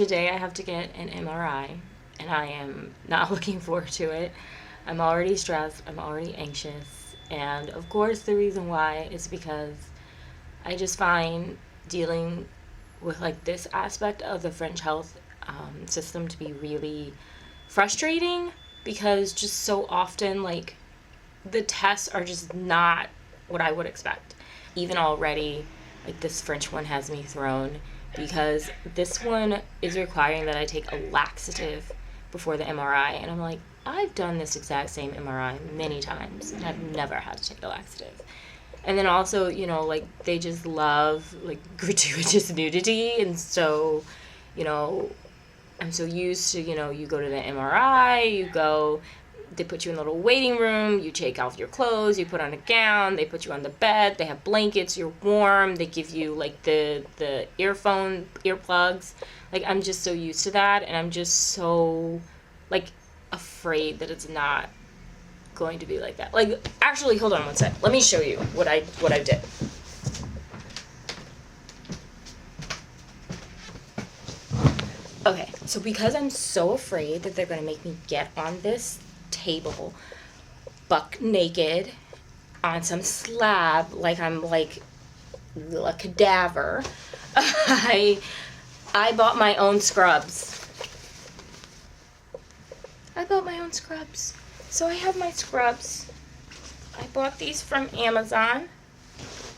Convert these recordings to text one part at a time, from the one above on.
today I have to get an MRI, and I am not looking forward to it. I'm already stressed, I'm already anxious, and of course the reason why is because I just find dealing with like this aspect of the French health system to be really frustrating, because just so often like the tests are just not what I would expect. Even already, like this French one has me thrown, because this one is requiring that I take a laxative before the MRI, and I'm like, I've done this exact same MRI many times and I've never had to take a laxative. And then also, you know, like they just love like gratuitous nudity, and so, you know, I'm so used to, you know, you go to the MRI, they put you in a little waiting room, you take off your clothes, you put on a gown, they put you on the bed, they have blankets, you're warm, they give you like the earplugs. Like I'm just so used to that, and I'm just so like afraid that it's not going to be like that. Like actually, hold on one sec. Let me show you what I did. Okay, so because I'm so afraid that they're gonna make me get on this table buck naked on some slab like I'm like a cadaver, I bought my own scrubs. So I have my scrubs. I bought these from Amazon.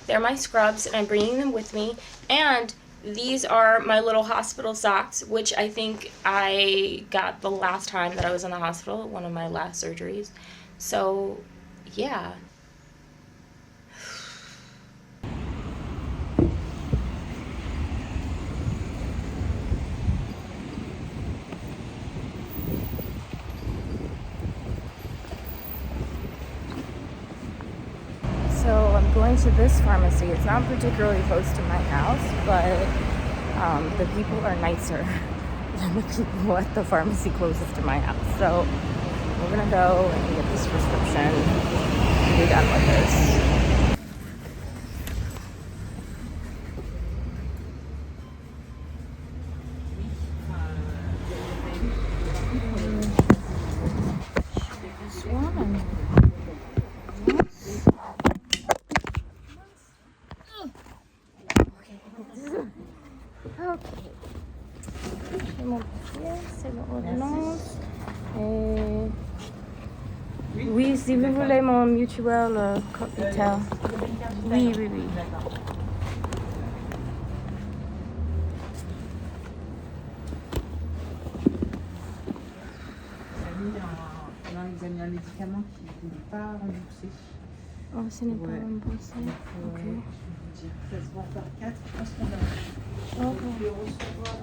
They're my scrubs, and I'm bringing them with me. And these are my little hospital socks, which I think I got the last time that I was in the hospital, one of my last surgeries. So, yeah. So I'm going to this pharmacy. It's not particularly close to my house, but the people are nicer than the people at the pharmacy closest to my house. So we're gonna go and get this prescription and be done with this. Oui, si vous voulez mon mutuel cocktail. Oui. Ils ont mis un médicament qui n'est pas remboursé. Oh, ce n'est pas remboursé. Ok. Ça se vend par 4. Je pense qu'on a le recevoir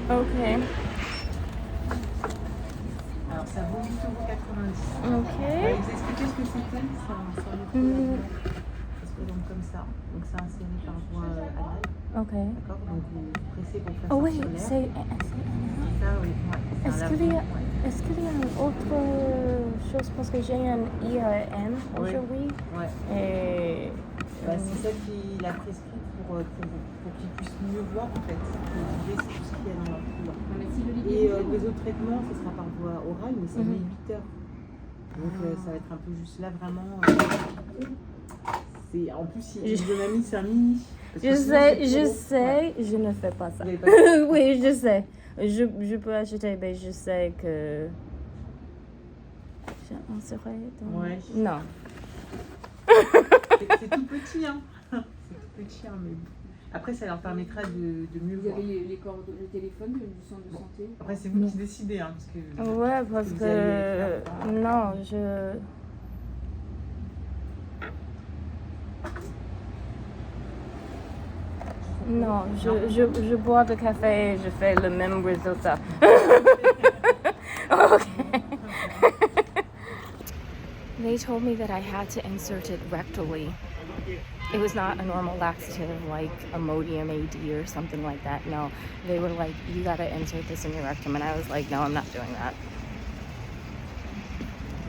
Ok. Alors ça vaut 8,90 €. Ok. Je vais vous expliquer ce que c'était. Ça se présente comme ça. Donc c'est inséré par voie anale. Ok. D'accord. Donc vous pressez pour faire Oh oui, solaire. c'est Ça, oui. Ouais, Est-ce qu'il y a une autre chose, parce que j'ai un IRM aujourd'hui? Ouais. Et c'est celle qui l'a prescrit pour qu'il puisse mieux voir en fait. L'idée, c'est tout ce qu'il y a dans leur couloir. Et les autres traitements, ce sera par voie orale, mais ça met 8 heures. Donc ça va être un peu juste là vraiment. En plus, il nous a mis 5 mini. Je sais, je ne fais pas ça. Oui, je sais. Je peux acheter, mais je sais que on serait dans... Ouais. Non. C'est tout petit, hein. C'est tout petit, hein, mais après, ça leur permettra de mieux voir. Vous avez les coordonnées, le téléphone du centre de santé? Après, c'est vous qui décidez, hein, parce que... Ouais, parce que... Non, Non, je bois de café et je fais le même résultat. Okay. They told me that I had to insert it rectally. It was not a normal laxative like Imodium AD or something like that. No, they were like, you gotta insert this in your rectum. And I was like, no, I'm not doing that.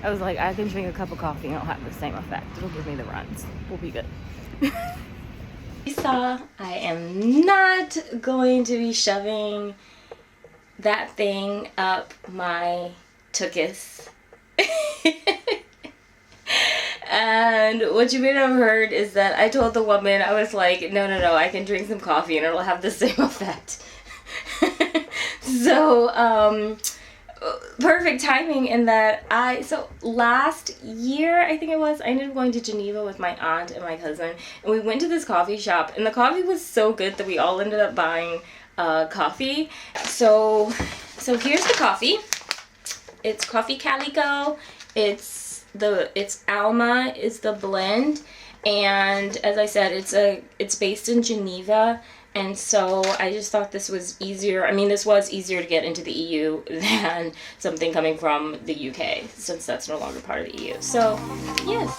I was like, I can drink a cup of coffee and it'll have the same effect. It'll give me the runs. We'll be good. You saw, I am not going to be shoving that thing up my tuchus. And what you may have heard is that I told the woman, I was like, no, I can drink some coffee and it'll have the same effect. So, perfect timing in that so last year, I think it was, I ended up going to Geneva with my aunt and my cousin, and we went to this coffee shop, and the coffee was so good that we all ended up buying coffee. So here's the coffee. It's Coffee Calico. It's Alma is the blend, and as I said, it's based in Geneva, and so I just thought this was easier. I mean, this was easier to get into the EU than something coming from the UK, since that's no longer part of the EU. So, yes.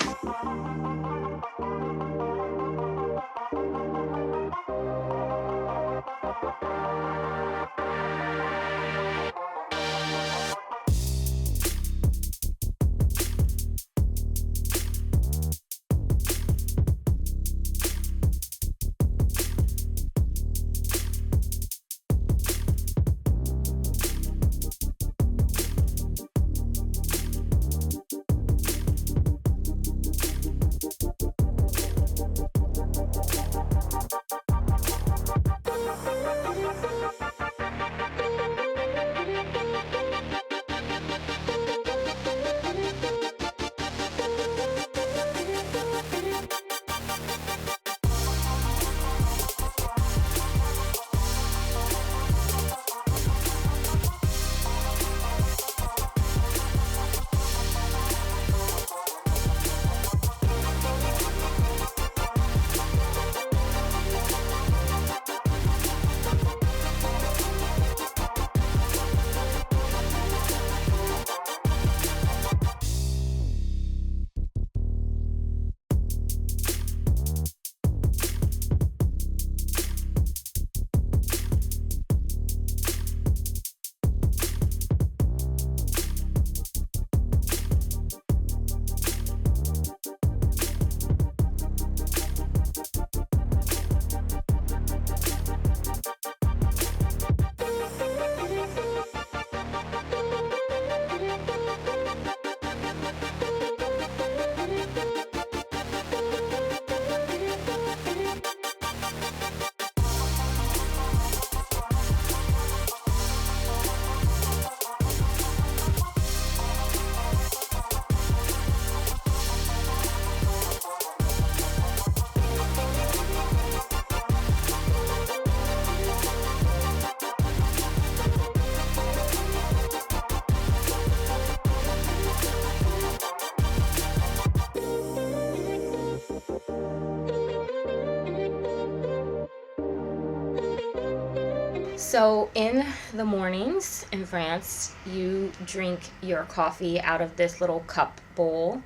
So in the mornings in France, you drink your coffee out of this little cup bowl.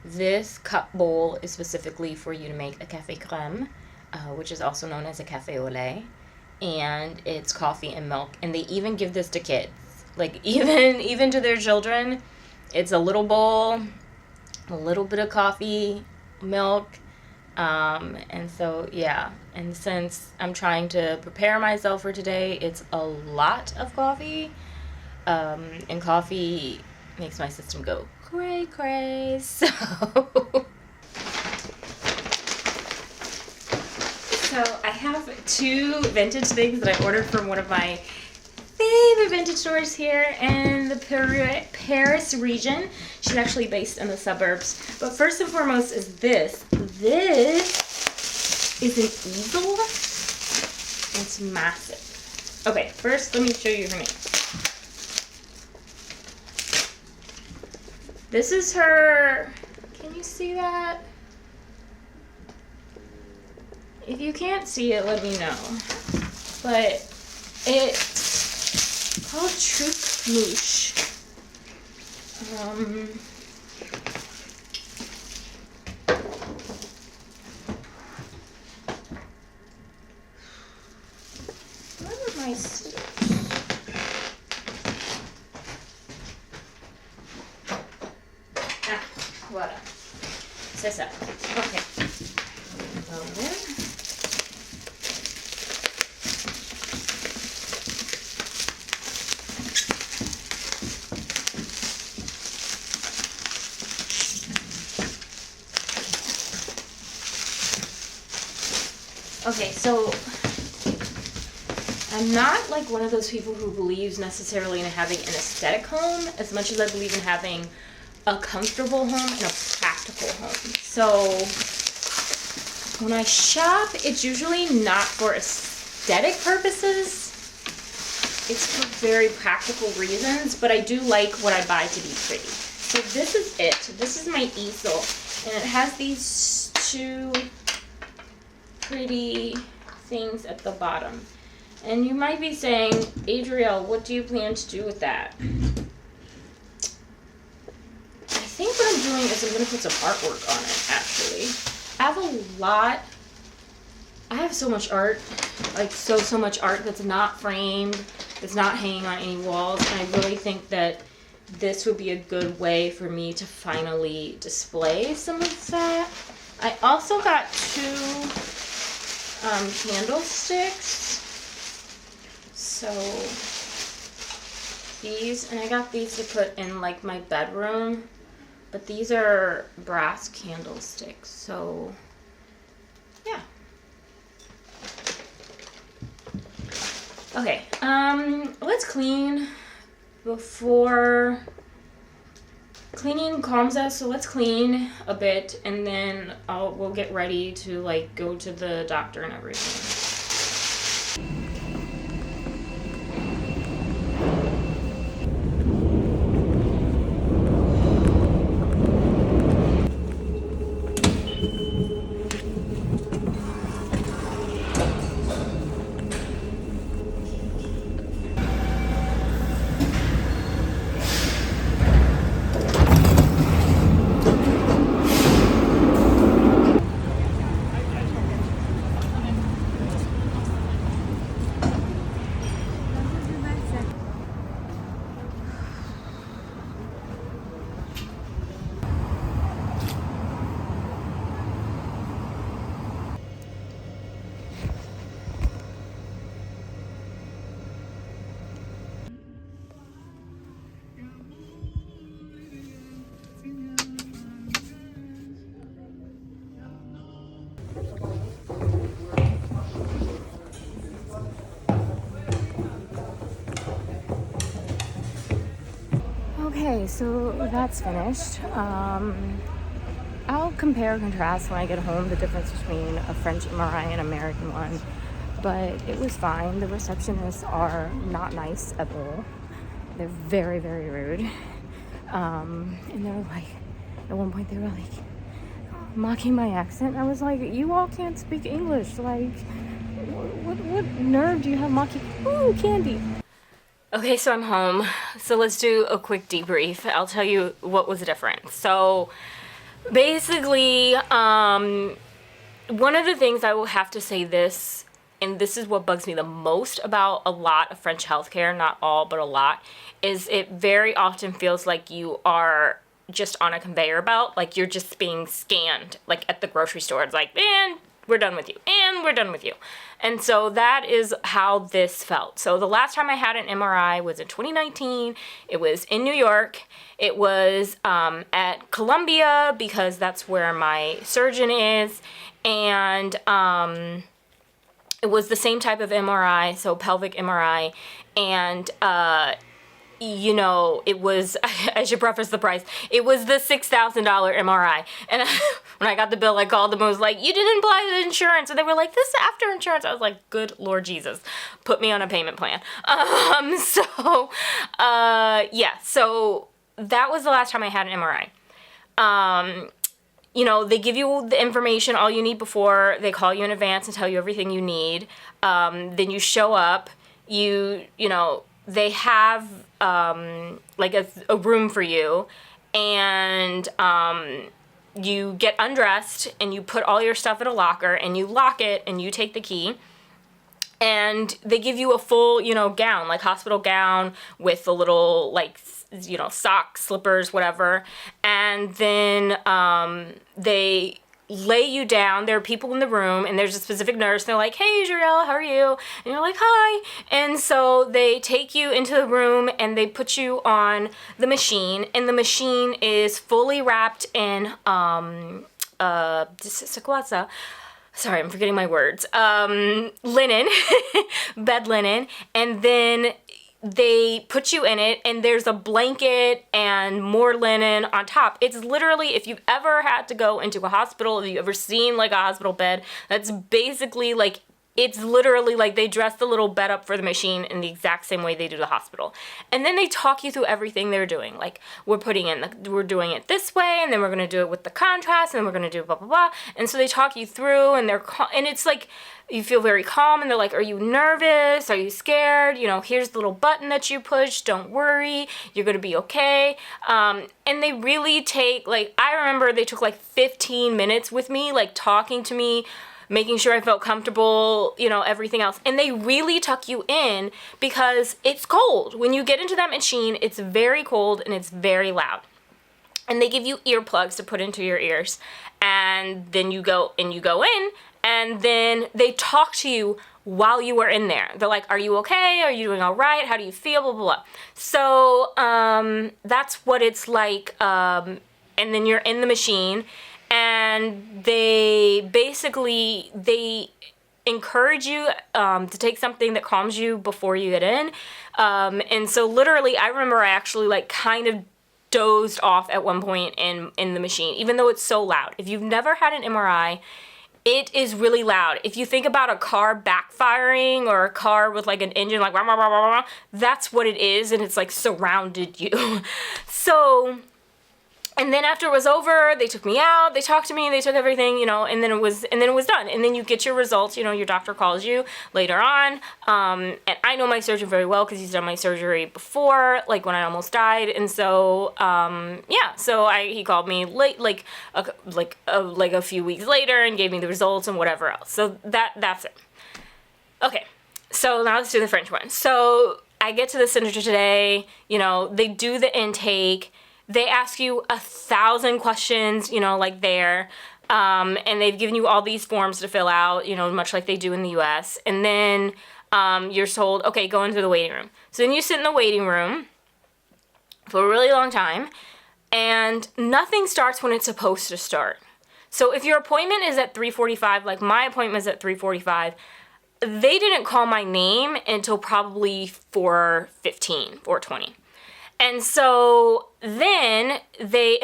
This cup bowl is specifically for you to make a café crème, which is also known as a café au lait. And it's coffee and milk. And they even give this to kids. Like, even to their children. It's a little bowl, a little bit of coffee, milk. And so, yeah. And since I'm trying to prepare myself for today, it's a lot of coffee. And coffee makes my system go cray. So I have two vintage things that I ordered from one of my favorite vintage stores here in the Paris region. She's actually based in the suburbs. But first and foremost is this. This is an easel. It's massive. Okay, first let me show you her name. This is her, can you see that? If you can't see it, let me know. But it's called Truc Mouche. my scissors? Ah, voilà. C'est ça. Okay. Okay, so I'm not like one of those people who believes necessarily in having an aesthetic home as much as I believe in having a comfortable home and a practical home. So when I shop, it's usually not for aesthetic purposes. It's for very practical reasons, but I do like what I buy to be pretty. So this is it. This is my easel, and it has these two pretty things at the bottom. And you might be saying, Adriel, what do you plan to do with that? I think what I'm doing is I'm going to put some artwork on it, actually. I have so much art, like so much art that's not framed, that's not hanging on any walls, and I really think that this would be a good way for me to finally display some of that. I also got two candlesticks. So these, and I got these to put in like my bedroom, but these are brass candlesticks. So yeah. Okay, let's clean before cleaning calms us, so let's clean a bit, and then we'll get ready to like go to the doctor and everything. Okay, so that's finished. I'll compare and contrast when I get home the difference between a French MRI and an American one, but it was fine. The receptionists are not nice at all. They're very, very rude. And they're like, at one point they were like mocking my accent. I was like, you all can't speak English. Like, what nerve do you have mocking? Ooh, candy. Okay, so I'm home. So let's do a quick debrief. I'll tell you what was different. So basically, one of the things I will have to say this, and this is what bugs me the most about a lot of French healthcare, not all, but a lot, is it very often feels like you are just on a conveyor belt, like you're just being scanned, like at the grocery store. It's like, and we're done with you, and we're done with you. And so that is how this felt. So the last time I had an MRI was in 2019. It was in New York. It was at Columbia because that's where my surgeon is. And it was the same type of MRI, so pelvic MRI. And you know, it was, I should preface the price, it was the $6,000 MRI. And when I got the bill, I called them and was like, you didn't apply the insurance. And they were like, this is after insurance. I was like, good Lord Jesus, put me on a payment plan. Yeah, so that was the last time I had an MRI. You know, they give you the information, all you need before, they call you in advance and tell you everything you need. Then you show up, you know, they have like a room for you, and you get undressed and you put all your stuff in a locker and you lock it and you take the key, And they give you a full, gown, like hospital gown with a little, like, socks, slippers, whatever. And then they lay you down. There are people in the room, and there's a specific nurse. They're like, hey, Adriel, how are you? And you're like, hi. And so they take you into the room, and they put you on the machine. And the machine is fully wrapped in xoxo. Sorry, I'm forgetting my words. Linen, bed linen, and then they put you in it, and there's a blanket and more linen on top. It's literally, if you've ever had to go into a hospital, if you've ever seen like a hospital bed, that's basically like, it's literally like they dress the little bed up for the machine in the exact same way they do the hospital. And then they talk you through everything they're doing. Like, we're doing it this way, and then we're going to do it with the contrast, and then we're going to do blah, blah, blah. And so they talk you through, and and it's like, you feel very calm, and they're like, are you nervous? Are you scared? Here's the little button that you push. Don't worry. You're going to be okay. And they really take, like, I remember they took like 15 minutes with me, like talking to me, making sure I felt comfortable, everything else. And they really tuck you in because it's cold. When you get into that machine, it's very cold and it's very loud. And they give you earplugs to put into your ears. And then you go in, and then they talk to you while you are in there. They're like, are you okay? Are you doing all right? How do you feel? Blah, blah, blah. So that's what it's like. And then you're in the machine, and they encourage you to take something that calms you before you get in. And so literally, I remember I actually like kind of dozed off at one point in the machine, even though it's so loud. If you've never had an MRI, it is really loud. If you think about a car backfiring or a car with like an engine like rah, rah, rah, rah, rah, that's what it is, and it's like surrounded you. So, and then after it was over, they took me out, they talked to me, they took everything, and then it was done. And then you get your results, your doctor calls you later on. And I know my surgeon very well because he's done my surgery before, like when I almost died. And so, he called me late, like a few weeks later, and gave me the results and whatever else. So that's it. Okay, so now let's do the French one. So I get to the center today, they do the intake. They ask you 1,000 questions, there. And they've given you all these forms to fill out, much like they do in the US. And then you're told, okay, go into the waiting room. So then you sit in the waiting room for a really long time, and nothing starts when it's supposed to start. So if your appointment is at 3:45, like my appointment is at 3:45, they didn't call my name until probably 4:15, 4:20. And so then they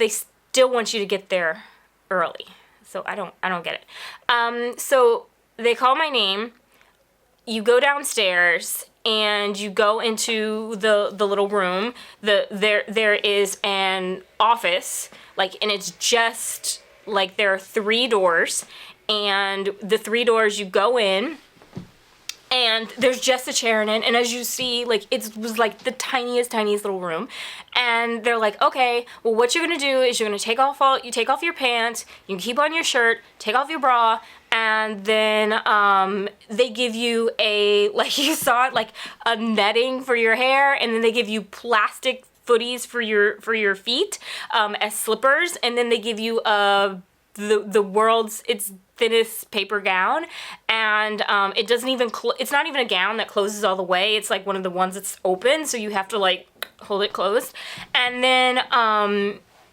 still want you to get there early. So I don't get it. So they call my name, you go downstairs, and you go into the little room. There is an office, and it's just, there are 3 doors, and the 3 doors you go in, and there's just a chair in it, and as you see, it was the tiniest little room, and they're like, okay, well, what you're gonna do is you're gonna take off your pants, you can keep on your shirt, take off your bra, and then they give you you saw it, a netting for your hair, and then they give you plastic footies for your feet as slippers, and then they give you the world's thinnest paper gown, and it doesn't even it's not even a gown that closes all the way. It's one of the ones that's open, so you have to hold it closed. And then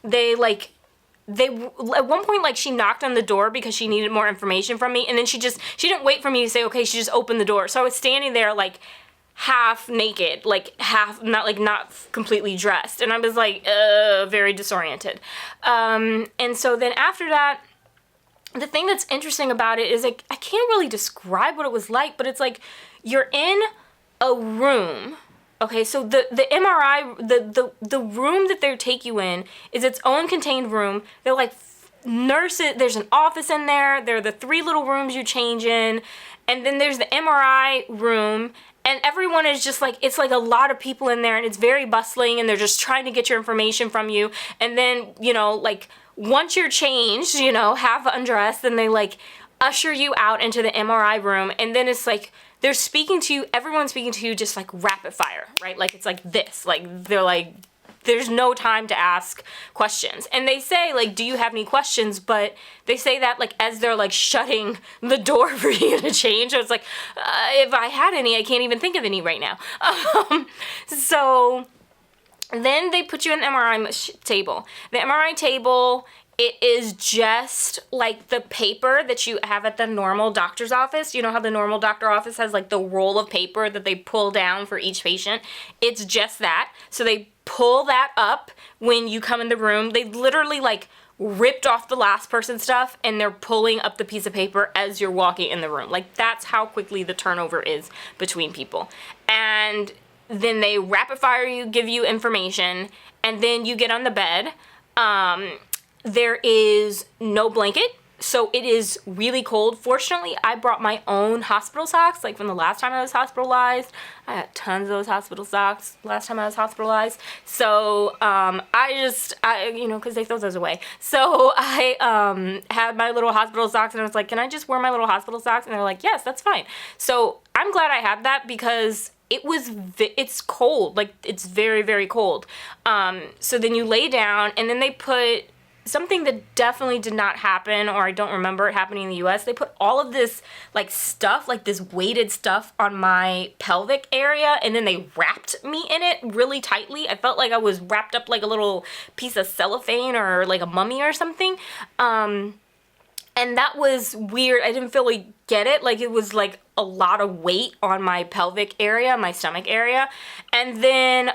they at one point she knocked on the door because she needed more information from me, and then she didn't wait for me to say okay, she just opened the door. So I was standing there half naked, half not completely dressed, and I was very disoriented. And so then after that, the thing that's interesting about it is I can't really describe what it was like, but it's you're in a room. Okay, so the MRI, the room that they take you in is its own contained room. They're nurses, there's an office in there, there are the 3 little rooms you change in, and then there's the MRI room, and everyone is just it's a lot of people in there, and it's very bustling, and they're just trying to get your information from you. And then, once you're changed, half undressed, then they usher you out into the MRI room, and then it's like they're speaking to you, everyone's speaking to you just like rapid fire, right? Like it's like this, like they're like, there's no time to ask questions. And they say, like, do you have any questions? But they say that, like, as they're, like, shutting the door for you to change. So it's like, if I had any, I can't even think of any right now. So then they put you in the MRI table. The MRI table, it is just like the paper that you have at the normal doctor's office. You know how the normal doctor office has, like, the roll of paper that they pull down for each patient? It's just that. So they pull that up when you come in the room. They literally like ripped off the last person's stuff and they're pulling up the piece of paper as you're walking in the room. Like that's how quickly the turnover is between people. And then they rapid fire you, give you information, and then you get on the bed. There is no blanket. So it is really cold. Fortunately, I brought my own hospital socks, like from the last time I was hospitalized. I had tons of those hospital socks last time I was hospitalized. So because they throw those away. So I had my little hospital socks, and I was like, can I just wear my little hospital socks? And they're like, yes, that's fine. So I'm glad I had that because it's cold. Like, it's very, very cold. So then you lay down, and then they put something that definitely did not happen, or I don't remember it happening in the US. They put all of this like stuff, like this weighted stuff on my pelvic area, and then they wrapped me in it really tightly. I felt like I was wrapped up like a little piece of cellophane or like a mummy or something. And that was weird. I didn't fully get it. Like it was like a lot of weight on my pelvic area, my stomach area. And then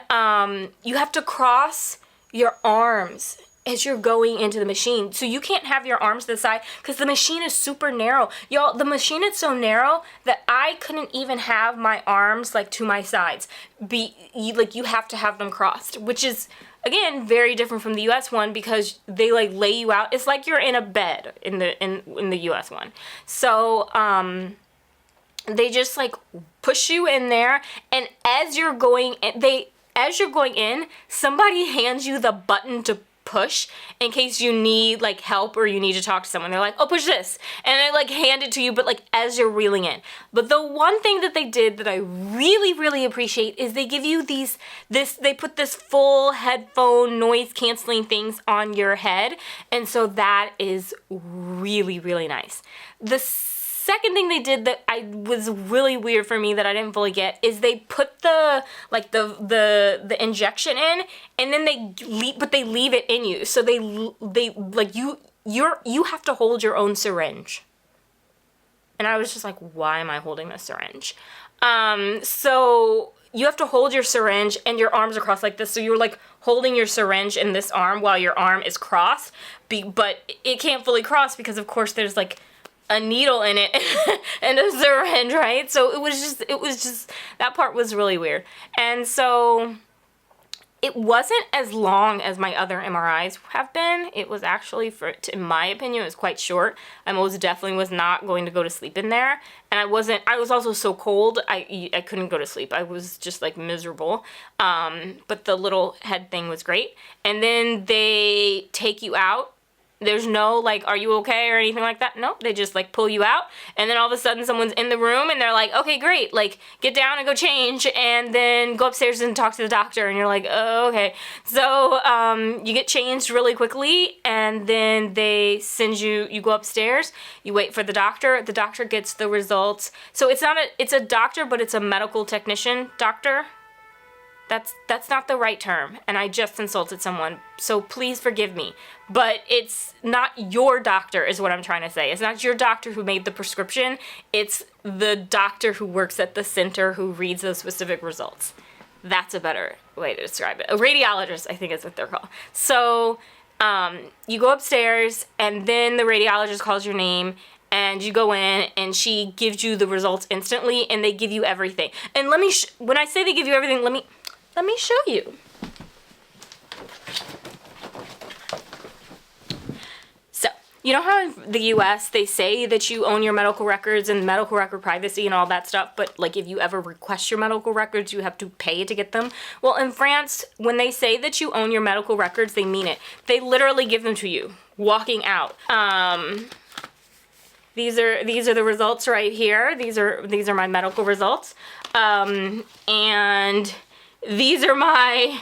you have to cross your arms as you're going into the machine. So you can't have your arms to the side because the machine is super narrow. Y'all, the machine is so narrow that I couldn't even have my arms like to my sides. You have to have them crossed, which is, again, very different from the US one because they like lay you out. It's like you're in a bed in the US one. So they just like push you in there, and as you're going in, somebody hands you the button to push in case you need like help or you need to talk to someone. They're like, oh, push this, and they like hand it to you, but like as you're reeling in. But the one thing that they did that I really, really appreciate is they give you they put this full headphone noise canceling things on your head, and so that is really, really nice. The second thing they did that was really weird for me that I didn't fully get is they put the injection in, and then they leave it in you. So they like you have to hold your own syringe. And I was just like, why am I holding this syringe? So you have to hold your syringe and your arms are crossed like this. So you're like holding your syringe in this arm while your arm is crossed, but it can't fully cross because of course there's like a needle in it and a syringe, right? So it was just that part was really weird. And so it wasn't as long as my other MRIs have been. It was actually, in my opinion, it was quite short. I most definitely was not going to go to sleep in there. And I was also so cold, I couldn't go to sleep. I was just like miserable. But the little head thing was great. And then they take you out. There's no like, are you okay or anything like that? Nope, they just like pull you out, and then all of a sudden someone's in the room and they're like, okay, great, like get down and go change, and then go upstairs and talk to the doctor, and you're like, oh, okay. So you get changed really quickly, and then they send you go upstairs, you wait for the doctor gets the results. So it's a doctor, but it's a medical technician doctor. That's not the right term, and I just insulted someone, so please forgive me. But it's not your doctor is what I'm trying to say. It's not your doctor who made the prescription. It's the doctor who works at the center who reads those specific results. That's a better way to describe it. A radiologist, I think is what they're called. So you go upstairs, and then the radiologist calls your name, and you go in, and she gives you the results instantly, and they give you everything. And when I say they give you everything, let me show you. So, you know how in the US they say that you own your medical records and medical record privacy and all that stuff, but like if you ever request your medical records, you have to pay to get them? Well, in France, when they say that you own your medical records, they mean it. They literally give them to you walking out. These are the results right here. These are my medical results. And these are my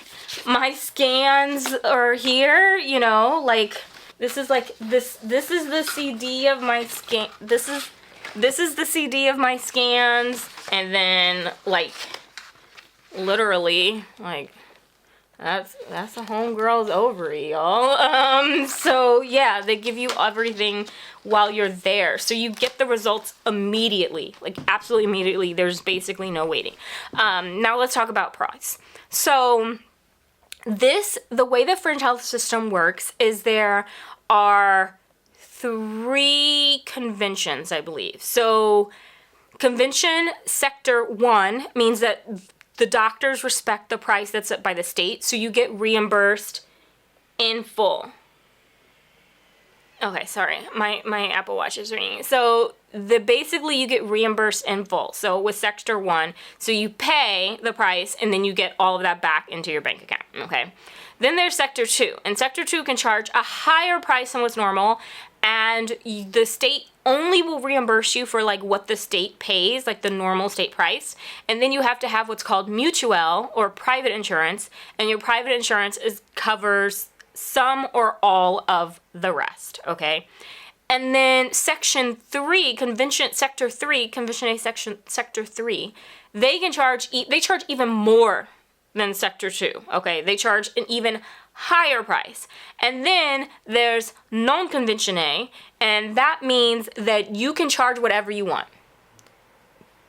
scans are here, you know, like this is like this is the CD of my scan. This is the CD of my scans, and then like literally like that's a homegirl's ovary, y'all. So yeah, they give you everything while you're there. So you get the results immediately, like absolutely immediately. There's basically no waiting. Now let's talk about price. So the way the French health system works is there are 3 conventions, I believe. So convention sector 1 means that the doctors respect the price that's set by the state, so you get reimbursed in full. Okay, sorry, my Apple Watch is ringing. So basically you get reimbursed in full. So with sector 1, so you pay the price and then you get all of that back into your bank account, okay? Then there's sector 2, and sector 2 can charge a higher price than what's normal, and the state only will reimburse you for like what the state pays, like the normal state price. And then you have to have what's called mutuelle or private insurance, and your private insurance covers some or all of the rest, okay? And then section 3, sector 3, they charge even more than sector 2, okay? They charge an even higher price. And then there's non-conventionné, and that means that you can charge whatever you want.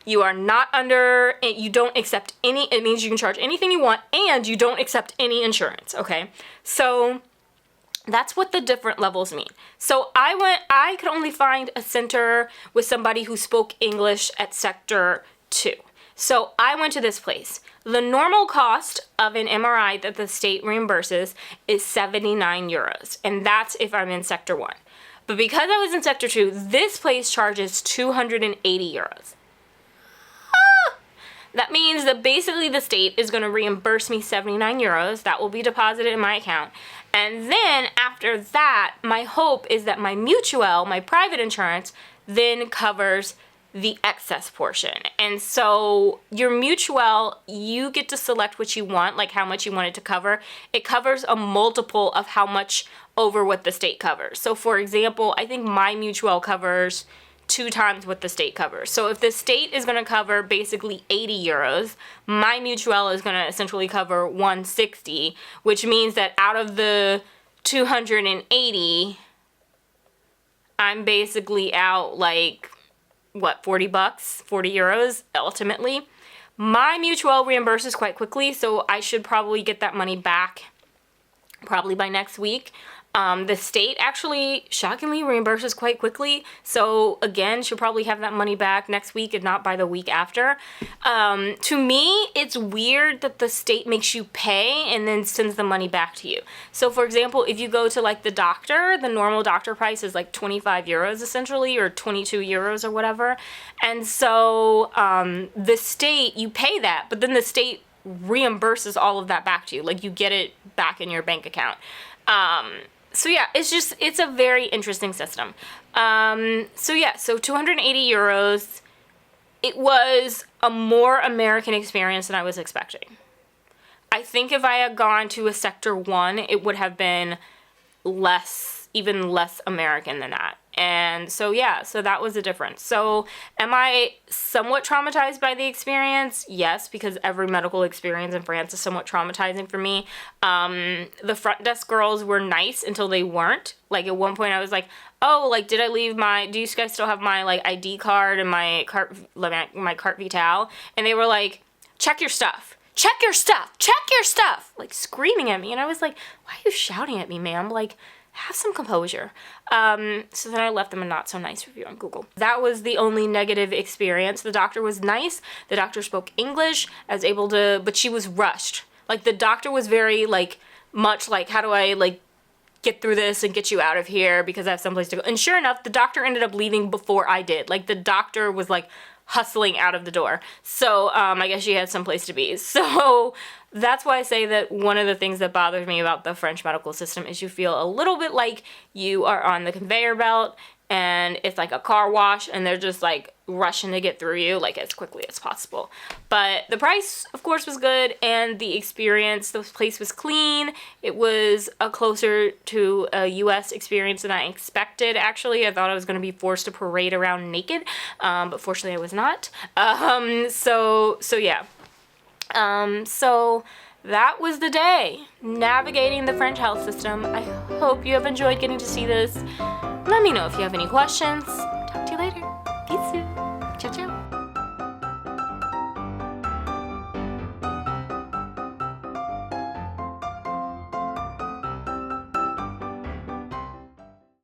You are not under, you don't accept any, it means you can charge anything you want, and you don't accept any insurance, okay? So that's what the different levels mean. So I could only find a center with somebody who spoke English at sector 2. So I went to this place. The normal cost of an MRI that the state reimburses is 79 euros, and that's if I'm in sector 1. But because I was in sector 2, this place charges 280 euros. That means that basically the state is going to reimburse me 79 euros. That will be deposited in my account. And then after that, my hope is that my mutuelle, my private insurance, then covers the excess portion. And so your mutuelle, you get to select what you want, like how much you want it to cover. It covers a multiple of how much over what the state covers. So for example, I think my mutuelle covers 2 times what the state covers. So if the state is going to cover basically 80 euros, my mutuelle is going to essentially cover 160, which means that out of the 280, I'm basically out like, what, 40 bucks, 40 euros ultimately. My mutuelle reimburses quite quickly, so I should probably get that money back probably by next week. The state actually shockingly reimburses quite quickly, so again, she'll probably have that money back next week, if not by the week after. To me, it's weird that the state makes you pay and then sends the money back to you. So for example, if you go to like the doctor, the normal doctor price is like 25 euros essentially, or 22 euros or whatever. And so the state, you pay that, but then the state reimburses all of that back to you. Like you get it back in your bank account. So yeah, it's a very interesting system. So 280 euros. It was a more American experience than I was expecting. I think if I had gone to a sector 1, it would have been even less American than that. And so yeah, so that was the difference. So am I somewhat traumatized by the experience? Yes, because every medical experience in France is somewhat traumatizing for me. The front desk girls were nice until they weren't. Like at one point I was like, oh, like did I leave do you guys still have my like ID card and my carte vitale? And they were like, check your stuff. Check your stuff. Check your stuff. Like screaming at me. And I was like, why are you shouting at me, ma'am? Like, have some composure. So then I left them a not so nice review on Google. That was the only negative experience. The doctor was nice. The doctor spoke English. I was able to, but she was rushed. Like the doctor was very like, much like, how do I like get through this and get you out of here because I have someplace to go. And sure enough, the doctor ended up leaving before I did. Like the doctor was like hustling out of the door. So I guess she had someplace to be. So that's why I say that one of the things that bothers me about the French medical system is you feel a little bit like you are on the conveyor belt and it's like a car wash, and they're just like rushing to get through you like as quickly as possible. But the price, of course, was good, and the experience, the place was clean. It was a closer to a US experience than I expected. Actually, I thought I was going to be forced to parade around naked, but fortunately I was not. So yeah. So that was the day, navigating the French health system. I hope you have enjoyed getting to see this. Let me know if you have any questions. Talk to you later. Peace.